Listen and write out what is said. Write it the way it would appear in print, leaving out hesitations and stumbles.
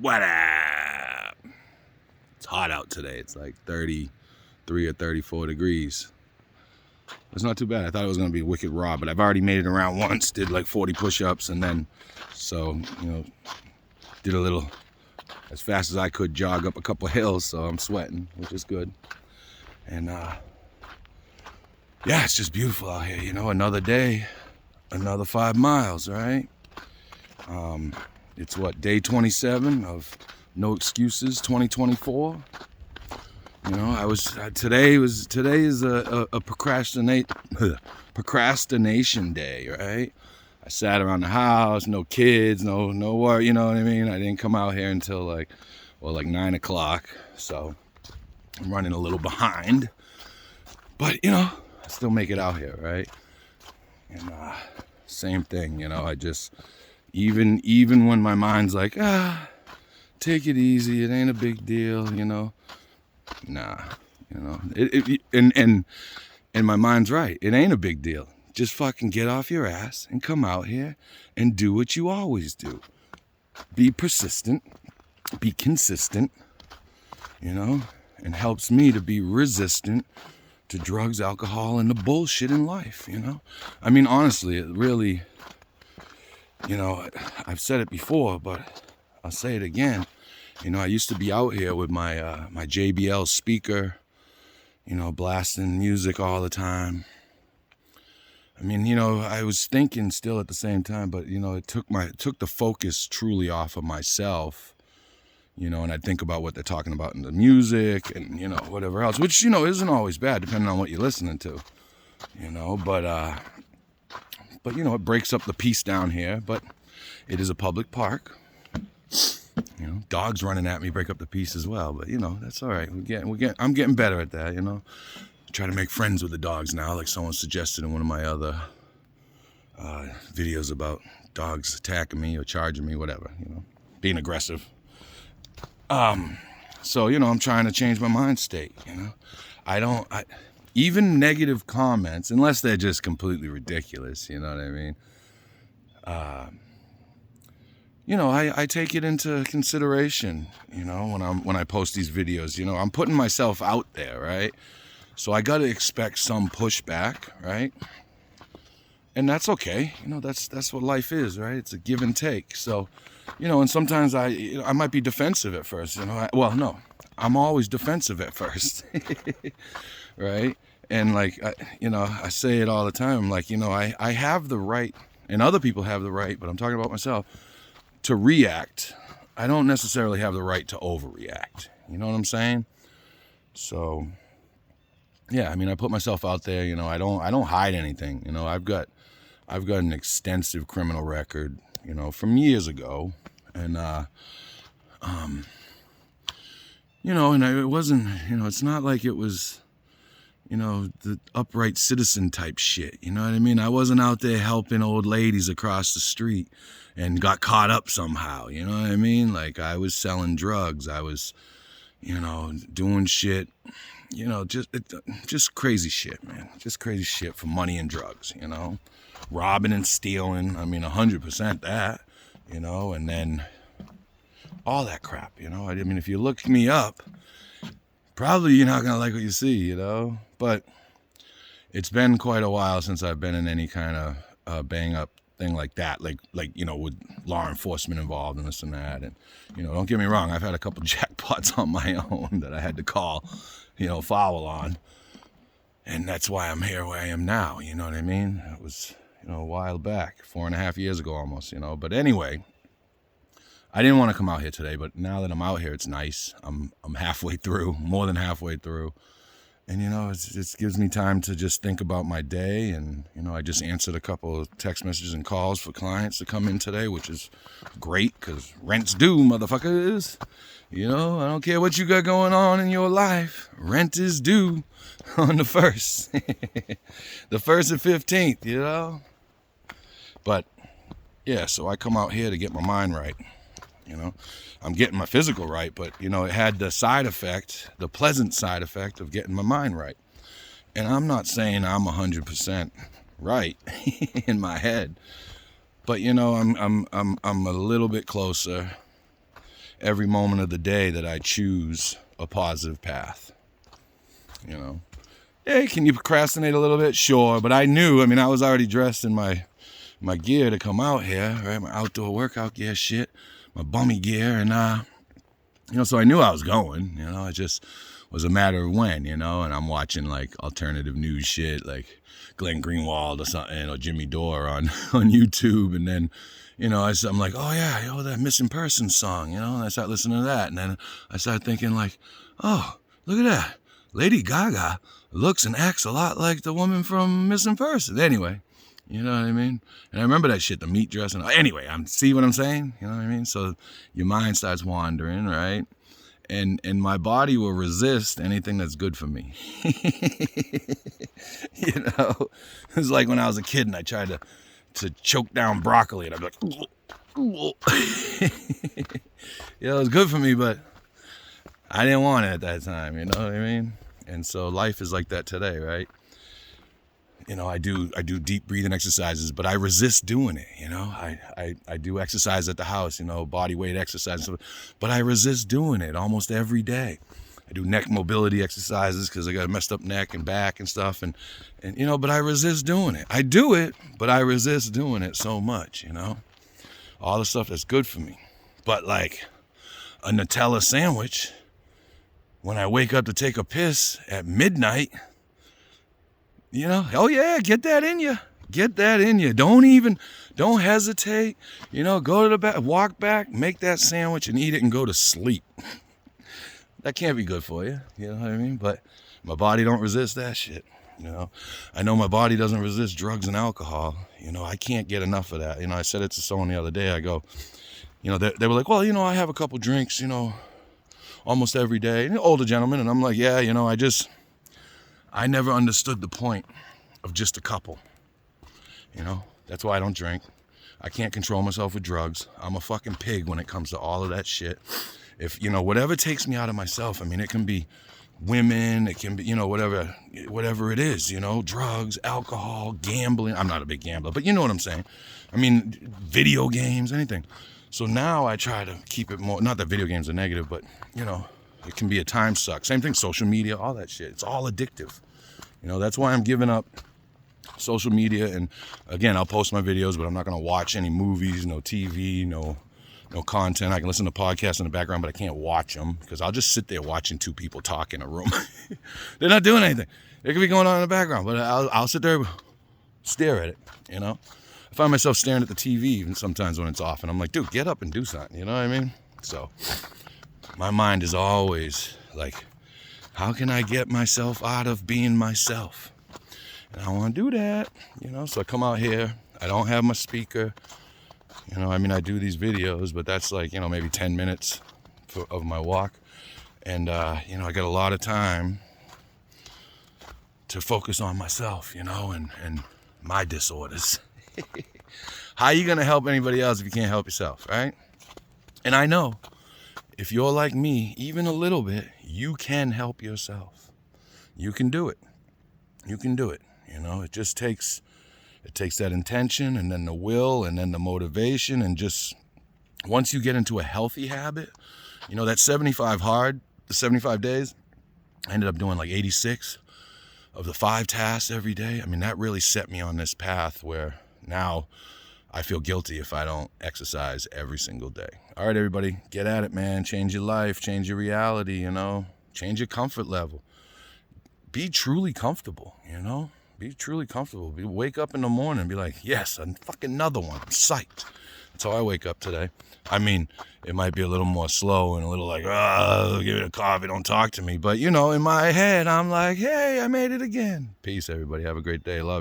What up? It's hot out today. It's like 33 or 34 degrees. It's not too bad. I thought it was going to be wicked raw, but I've already made it around once. Did like 40 push-ups, and then, did a little, as fast as I could, jog up a couple hills, so I'm sweating, which is good. And, yeah, it's just beautiful out here, another day, another 5 miles, right? It's day 27 of No Excuses 2024. Today is a procrastination day, right? I sat around the house, no kids, no work, you know what I mean? I didn't come out here until like 9 o'clock, so I'm running a little behind. But, I still make it out here, right? And same thing, I just, even when my mind's like, take it easy, it ain't a big deal, nah, and my mind's right, it ain't a big deal. Just fucking get off your ass and come out here and do what you always do. Be persistent, be consistent, and helps me to be resistant to drugs, alcohol, and the bullshit in life, I mean, honestly, it really, I've said it before, but I'll say it again. I used to be out here with my my JBL speaker, blasting music all the time. I mean, I was thinking still at the same time, but it took the focus truly off of myself. And I'd think about what they're talking about in the music and, whatever else, which, isn't always bad depending on what you're listening to, but it breaks up the peace down here, but it is a public park. Dogs running at me break up the peace as well, but that's all right. I'm getting better at that, I try to make friends with the dogs now, like someone suggested in one of my other videos about dogs attacking me or charging me, whatever, being aggressive. So, I'm trying to change my mind state, even negative comments, unless they're just completely ridiculous, you know what I mean? I take it into consideration, when I post these videos, I'm putting myself out there, right? So I got to expect some pushback, right? And that's okay. That's what life is, right? It's a give and take. So, and sometimes I might be defensive at first, I'm always defensive at first, right? And I say it all the time, I have the right, and other people have the right, but I'm talking about myself, to react. I don't necessarily have the right to overreact. You know what I'm saying? So, yeah, I mean, I put myself out there, I don't hide anything. I've got an extensive criminal record, from years ago. And, and it wasn't, it's not like it was, the upright citizen type shit. You know what I mean? I wasn't out there helping old ladies across the street and got caught up somehow. You know what I mean? Like, I was selling drugs. I was, doing shit, just crazy shit, man. Just crazy shit for money and drugs, robbing and stealing. I mean, 100% that, and then all that crap, I mean, if you look me up, probably you're not going to like what you see, but it's been quite a while since I've been in any kind of bang up thing like that, like with law enforcement involved and this and that. And, don't get me wrong, I've had a couple jackpots on my own that I had to call, foul on. And that's why I'm here where I am now, you know what I mean? It was, a while back, 4.5 years ago almost, but anyway, I didn't want to come out here today, but now that I'm out here, it's nice. I'm halfway through, more than halfway through. And, it just gives me time to just think about my day. And, I just answered a couple of text messages and calls for clients to come in today, which is great because rent's due, motherfuckers. I don't care what you got going on in your life. Rent is due on the 1st. The 1st and 15th, But, yeah, so I come out here to get my mind right. I'm getting my physical right, but, it had the side effect, the pleasant side effect of getting my mind right. And I'm not saying I'm 100% right in my head, but, I'm a little bit closer. every moment of the day that I choose a positive path. Hey, can you procrastinate a little bit? Sure, but I knew, I was already dressed in my gear to come out here, right? My outdoor workout gear shit, my bummy gear, and so I knew I was going, it just was a matter of when, and I'm watching like alternative news shit, like Glenn Greenwald or something, or Jimmy Dore on YouTube, and then, I'm like, oh yeah, that Missing Persons song, and I start listening to that, and then I started thinking like, oh, look at that, Lady Gaga looks and acts a lot like the woman from Missing Persons. Anyway, you know what I mean? And I remember that shit, the meat dress. And anyway, see what I'm saying? You know what I mean? So your mind starts wandering, right? And my body will resist anything that's good for me. It's like when I was a kid and I tried to choke down broccoli, and I'd be like, it was good for me, but I didn't want it at that time. You know what I mean? And so life is like that today, right? I do deep breathing exercises, but I resist doing it. I do exercise at the house, body weight exercise, but I resist doing it almost every day. I do neck mobility exercises because I got a messed up neck and back and stuff, and but I resist doing it. I do it, but I resist doing it so much, all the stuff that's good for me. But like a Nutella sandwich, when I wake up to take a piss at midnight, oh yeah, get that in you. Get that in you. Don't hesitate. Go to the back, walk back, make that sandwich and eat it and go to sleep. That can't be good for you. You know what I mean? But my body don't resist that shit. I know my body doesn't resist drugs and alcohol. I can't get enough of that. I said it to someone the other day. I go, they were like, well, I have a couple drinks, almost every day. An older gentleman. And I'm like, yeah, I never understood the point of just a couple. That's why I don't drink. I can't control myself with drugs. I'm a fucking pig when it comes to all of that shit. If, whatever takes me out of myself, it can be women, it can be, whatever it is, drugs, alcohol, gambling. I'm not a big gambler, but you know what I'm saying. Video games, anything. So now I try to keep it more, not that video games are negative, but, it can be a time suck. Same thing, social media, all that shit. It's all addictive. That's why I'm giving up social media. And again, I'll post my videos, but I'm not going to watch any movies, no TV, no content. I can listen to podcasts in the background, but I can't watch them because I'll just sit there watching two people talk in a room. They're not doing anything. It could be going on in the background, but I'll sit there, stare at it, I find myself staring at the TV even sometimes when it's off, and I'm like, dude, get up and do something, you know what I mean? So my mind is always like, how can I get myself out of being myself? And I want to do that, so I come out here. I don't have my speaker. I do these videos, but that's like, maybe 10 minutes of my walk. And, I got a lot of time to focus on myself, and my disorders. How are you going to help anybody else if you can't help yourself, right? And I know if you're like me, even a little bit, you can help yourself. You can do it. You can do it. It just takes that intention, and then the will, and then the motivation, and just once you get into a healthy habit, that 75 days, I ended up doing like 86 of the 5 tasks every day. That really set me on this path where now I feel guilty if I don't exercise every single day. All right, everybody, get at it, man. Change your life, change your reality, change your comfort level. Be truly comfortable, Be truly comfortable. Wake up in the morning and be like, yes, fucking another one. I'm psyched. That's how I wake up today. It might be a little more slow and a little like, give me a coffee, don't talk to me. But, in my head, I'm like, hey, I made it again. Peace, everybody. Have a great day. Love you.